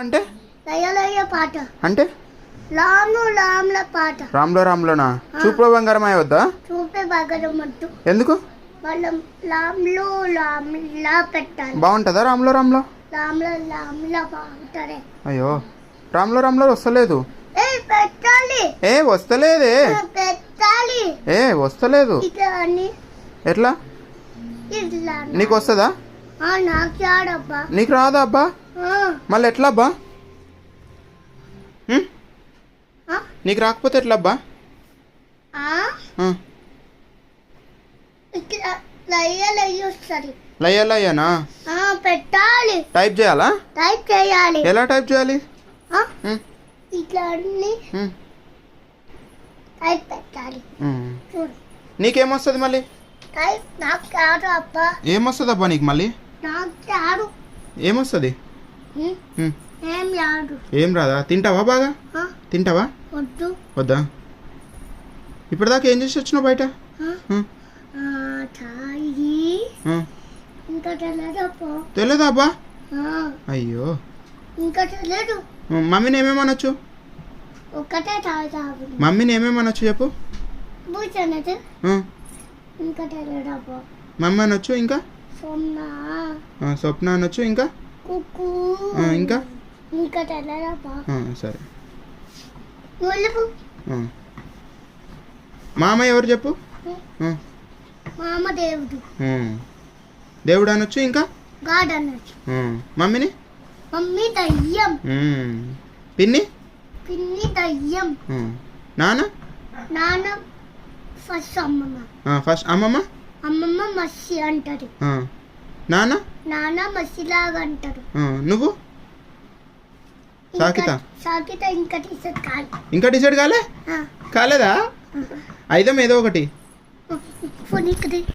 అంటే లయ పాట అంటే రాములు రాముల పాట. రాములో రాములోనా? చూపులో బంగారమాయ వద్దా? చూపే బంగారం వద్దు. ఎందుకు? వాళ్ళ రాములు రాములా పెట్టాలి. బాగుంటుందా రాములో రాములో? రాముల రాములా బాగుంటారే. అయ్యో రాములో రాములో వస్తలేదు. పెట్టాలి. వస్తలేదే. పెట్టాలి. వస్తలేదు. ఇట్లా అని ఎట్లా? ఇట్లా నీకు వస్తుందా? నాకు రాడబ్బా. నీకు రాదా అబ్బా? మళ్ళీ ఎట్లా అబ్బా? నీకు రాకపోతే ఎట్లా అబ్బా? ఇట్లా లయ్య లయ్య వస్తుంది. లయ్య లయ్యనా? పెట్టాలి. టైప్ చేయాలా? టైప్ చేయాలి. ఎలా టైప్ చేయాలి? ఇట్లా అన్ని టైప్ పెట్టాలి. చూడు నీకేమొస్తుంది మళ్ళీ? టైప్ నాకు రాదు అబ్బా. ఏమొస్తుంది అబ్బా నీకు మళ్ళీ? నాకు రాదు. ఏమొస్తుంది? ఏం రాదు. ఏం రాదా? తింటావా బాగా? తింటావా? వద్దు. వద్దా? ఇప్పటిదాకా ఏం చేసి వచ్చినావు బయట? ఇంకా తెలియదు. తెలియదా అబ్బా? అయ్యో ఇంకా తెలియదు. మమ్మీని ఏమేమనొచ్చు? ఒకటే తాగుతావు. మమ్మీని ఏమేమనొచ్చు చెప్పు. భూషణది. ఇంకా తెలియదు అబ్బా. మమ్మీ అనొచ్చు. ఇంకా స్వప్న అనొచ్చు. ఇంకా కుక్కు. ఇంకా ఇంకా తెలియదు అబ్బా. సరే. మామ ఎవరు చెప్పు? మామ దేవుడు. దేవుడు అనొచ్చు. ఇంకా గాడ్ అనొచ్చు. మమ్మీని? మమ్మీ దయ్యం. పిన్ని? పిన్ని దయ్యం. నాన్న? నాన్న ఫస్ట్ అమ్మమ్మ. ఫస్ట్ అమ్మమ్మ? అమ్మమ్మ మసి అంటారు. నాన్న? నాన్న మసిలాగా అంటారు. నువ్వు? సాకిత. సాకిత ఇంకా టీషర్ట్ కాలే. ఇంకా టీషర్ట్ కాలేదా? అయిదాం ఏదో ఒకటి.